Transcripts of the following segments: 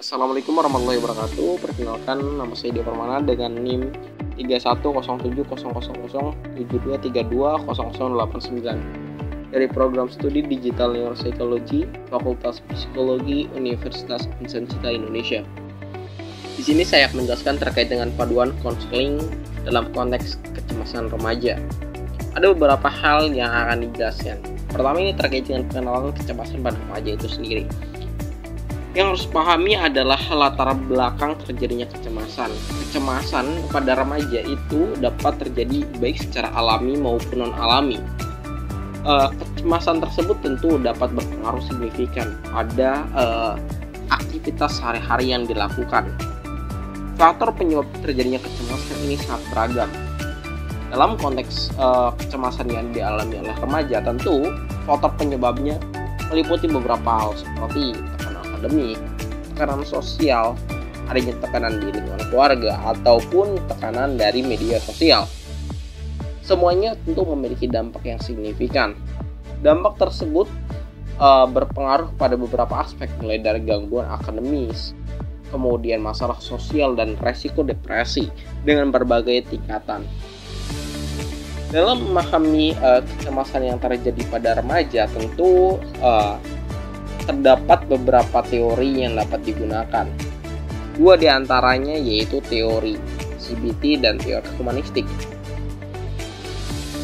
Assalamualaikum warahmatullahi wabarakatuh. Perkenalkan, nama saya Dia Permana dengan NIM 31070072320089 dari program studi Digital Neuropsychology Fakultas Psikologi Universitas Indonesia Indonesia. Di sini saya akan menjelaskan terkait dengan paduan konseling dalam konteks kecemasan remaja. Ada beberapa hal yang akan dijelaskan. Pertama, ini terkait dengan pengenalan kecemasan pada remaja itu sendiri. Yang harus pahami adalah latar belakang terjadinya kecemasan. Kecemasan pada remaja itu dapat terjadi baik secara alami maupun non-alami. Kecemasan tersebut tentu dapat berpengaruh signifikan pada aktivitas sehari-hari yang dilakukan. Faktor penyebab terjadinya kecemasan ini sangat beragam. Dalam konteks kecemasan yang dialami oleh remaja, tentu faktor penyebabnya meliputi beberapa hal seperti akademik, tekanan sosial, adanya tekanan di lingkungan keluarga, ataupun tekanan dari media sosial. Semuanya tentu memiliki dampak yang signifikan. Dampak tersebut berpengaruh pada beberapa aspek, mulai dari gangguan akademis, kemudian masalah sosial, dan resiko depresi dengan berbagai tingkatan. Dalam memahami kecemasan yang terjadi pada remaja, tentu terdapat beberapa teori yang dapat digunakan. Dua di antaranya yaitu teori CBT dan teori humanistik.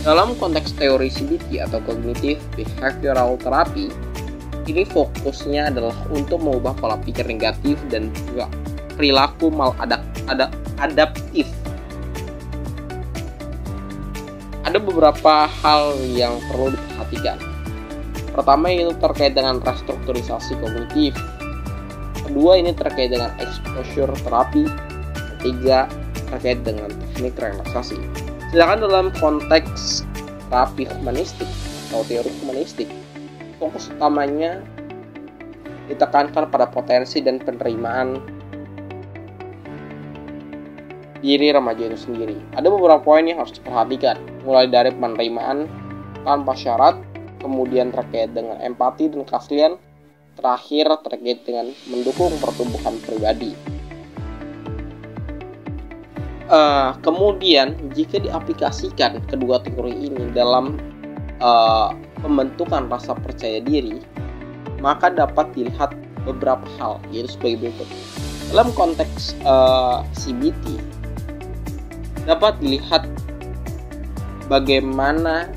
Dalam konteks teori CBT atau Cognitive Behavioral Therapy, ini fokusnya adalah untuk mengubah pola pikir negatif dan juga perilaku maladaptif. Ada beberapa hal yang perlu diperhatikan. Pertama, itu terkait dengan restrukturisasi kognitif. Kedua, ini terkait dengan exposure terapi. Ketiga, terkait dengan teknik relaksasi. Sedangkan dalam konteks terapi humanistik atau teori humanistik, fokus utamanya ditekankan pada potensi dan penerimaan diri remaja itu sendiri. Ada beberapa poin yang harus diperhatikan, mulai dari penerimaan tanpa syarat, kemudian terkait dengan empati dan keaslian, terakhir terkait dengan mendukung pertumbuhan pribadi. Kemudian jika diaplikasikan kedua teori ini dalam pembentukan rasa percaya diri, maka dapat dilihat beberapa hal, yaitu sebagai berikut. Dalam konteks CBT, dapat dilihat bagaimana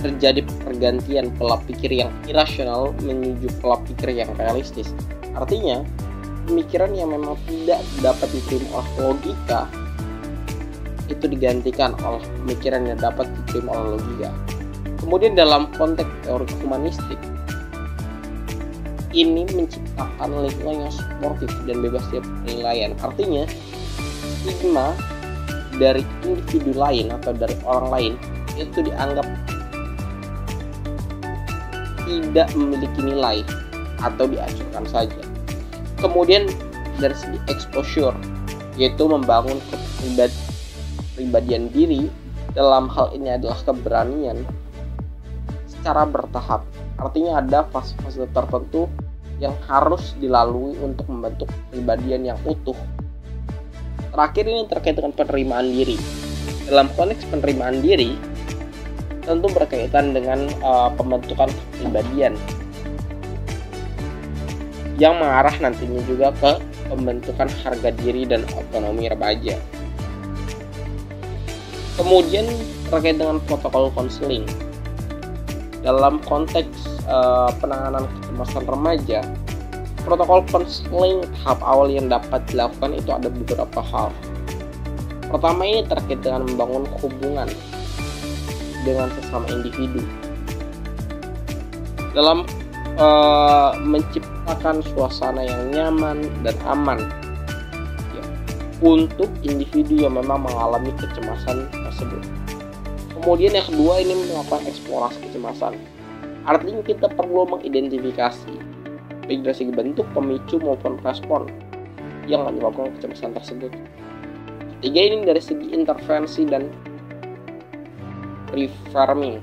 terjadi pergantian pola pikir yang irasional menuju pola pikir yang realistis. Artinya, pemikiran yang memang tidak dapat diterima oleh logika itu digantikan oleh pemikiran yang dapat diterima oleh logika. Kemudian dalam konteks teori humanistik, ini menciptakan lingkungan yang suportif dan bebas dari penilaian. Artinya, stigma dari individu lain atau dari orang lain itu dianggap tidak memiliki nilai atau diacuhkan saja. Kemudian dari segi exposure, yaitu membangun kepribadian diri, dalam hal ini adalah keberanian secara bertahap. Artinya ada fase-fase tertentu yang harus dilalui untuk membentuk kepribadian yang utuh. Terakhir, ini terkait dengan penerimaan diri. Dalam konteks penerimaan diri, tentu berkaitan dengan pembentukan kepribadian yang mengarah nantinya juga ke pembentukan harga diri dan otonomi remaja. Kemudian terkait dengan protokol konseling. Dalam konteks penanganan kecemasan remaja, protokol konseling tahap awal yang dapat dilakukan itu ada beberapa hal. Pertama, ini terkait dengan membangun hubungan dengan sesama individu dalam menciptakan suasana yang nyaman dan aman ya, untuk individu yang memang mengalami kecemasan tersebut. Kemudian yang kedua, ini melakukan eksplorasi kecemasan. Artinya kita perlu mengidentifikasi baik dari segi bentuk, pemicu maupun respon yang menyebabkan kecemasan tersebut. Ketiga, ini dari segi intervensi dan reframing,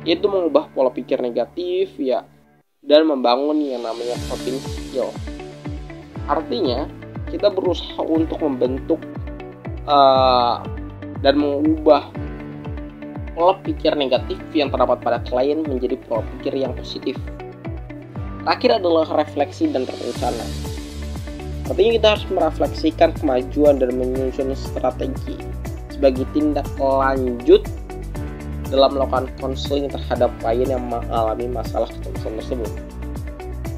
yaitu mengubah pola pikir negatif ya dan membangun yang namanya coping skill. Artinya kita berusaha untuk membentuk dan mengubah pola pikir negatif yang terdapat pada klien menjadi pola pikir yang positif. Terakhir adalah refleksi dan rencana. Artinya kita harus merefleksikan kemajuan dan menyusun strategi sebagai tindak lanjut dalam melakukan konseling terhadap klien yang mengalami masalah kecemasan tersebut.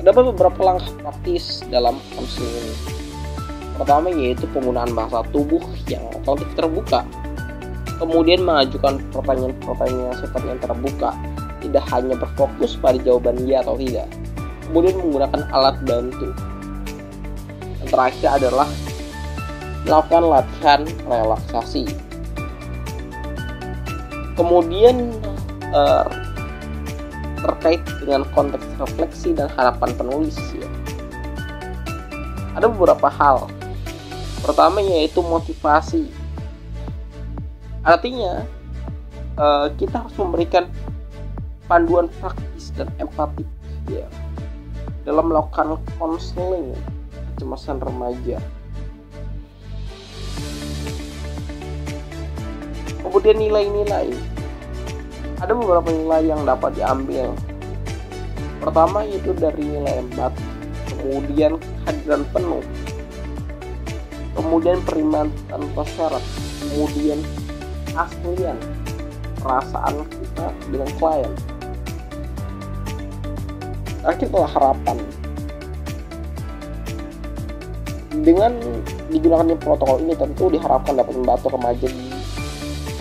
Ada beberapa langkah praktis dalam konseling ini. Pertama yaitu penggunaan bahasa tubuh yang relatif terbuka. Kemudian mengajukan pertanyaan-pertanyaan yang sifatnya terbuka, tidak hanya berfokus pada jawaban iya atau tidak. Kemudian menggunakan alat bantu. Yang terakhir adalah melakukan latihan relaksasi. Kemudian terkait dengan konteks refleksi dan harapan penulis ya. Ada beberapa hal. Pertama yaitu motivasi. Artinya kita harus memberikan panduan praktis dan empatik ya, dalam melakukan konseling kecemasan remaja. Kemudian nilai-nilai. Ada beberapa nilai yang dapat diambil. Pertama yaitu dari nilai empati, kemudian kehadiran penuh, kemudian penerimaan tanpa syarat, kemudian keaslian perasaan kita dengan klien. Terakhir adalah harapan. Dengan digunakannya protokol ini tentu diharapkan dapat membantu remaja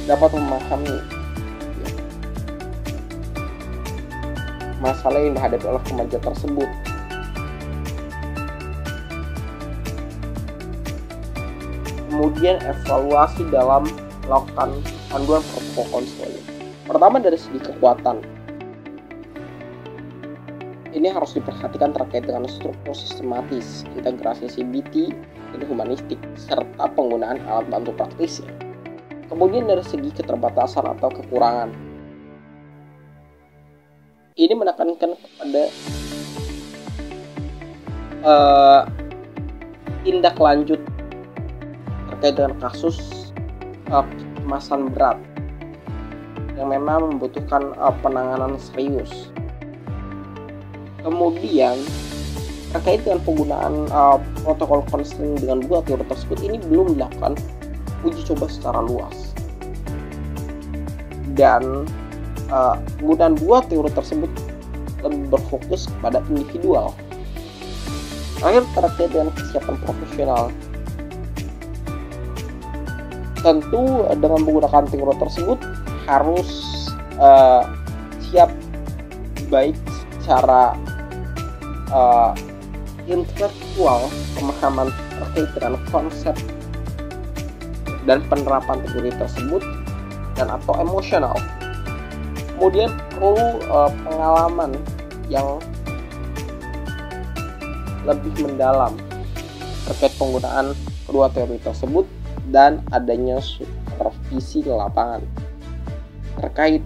dapat memahami masalah yang dihadapi oleh remaja tersebut. Kemudian evaluasi dalam melakukan panduan protokol konseling. Pertama dari segi kekuatan. Ini harus diperhatikan terkait dengan struktur sistematis, integrasi CBT dan humanistik, serta penggunaan alat bantu praktisnya. Kemudian dari segi keterbatasan atau kekurangan. Ini menekankan kepada tindak lanjut terkait dengan kasus kecemasan berat yang memang membutuhkan penanganan serius. Kemudian terkait dengan penggunaan protokol konseling dengan 2 teori tersebut, ini belum dilakukan uji coba secara luas, dan penggunaan 2 teori tersebut lebih berfokus pada individual. Terakhir terkait dengan kesiapan profesional. Tentu dengan menggunakan teori tersebut harus siap baik secara intelektual, pemahaman terkait dengan konsep dan penerapan teori tersebut, dan atau emosional. Kemudian perlu pengalaman yang lebih mendalam terkait penggunaan kedua teori tersebut dan adanya supervisi di lapangan terkait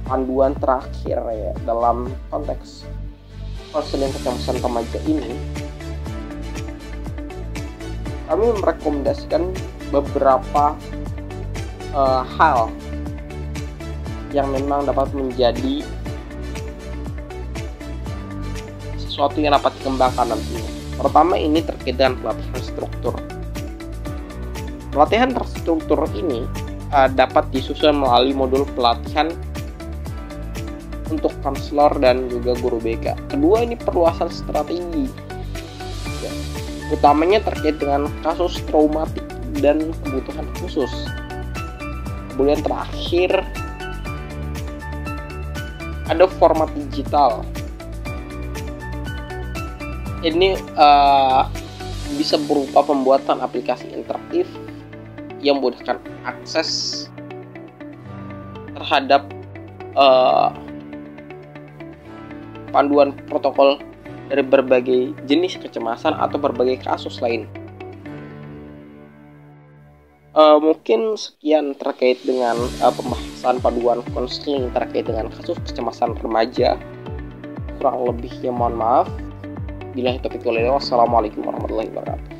panduan terakhir ya dalam konteks konseling kecemasan remaja ini. Kami merekomendasikan beberapa hal yang memang dapat menjadi sesuatu yang dapat dikembangkan nantinya. Pertama ini terkait dengan pelatihan struktur. Pelatihan terstruktur ini dapat disusun melalui modul pelatihan untuk konselor dan juga guru BK. Kedua ini perluasan strategi. Ya, utamanya terkait dengan kasus traumatik dan kebutuhan khusus. Kemudian terakhir ada format digital. Ini bisa berupa pembuatan aplikasi interaktif yang memudahkan akses terhadap panduan protokol dari berbagai jenis kecemasan atau berbagai kasus lain. Mungkin sekian terkait dengan pembahasan panduan konseling terkait dengan kasus kecemasan remaja. Kurang lebihnya mohon maaf. Bila taufiq wal hidayah. Wassalamualaikum warahmatullahi wabarakatuh.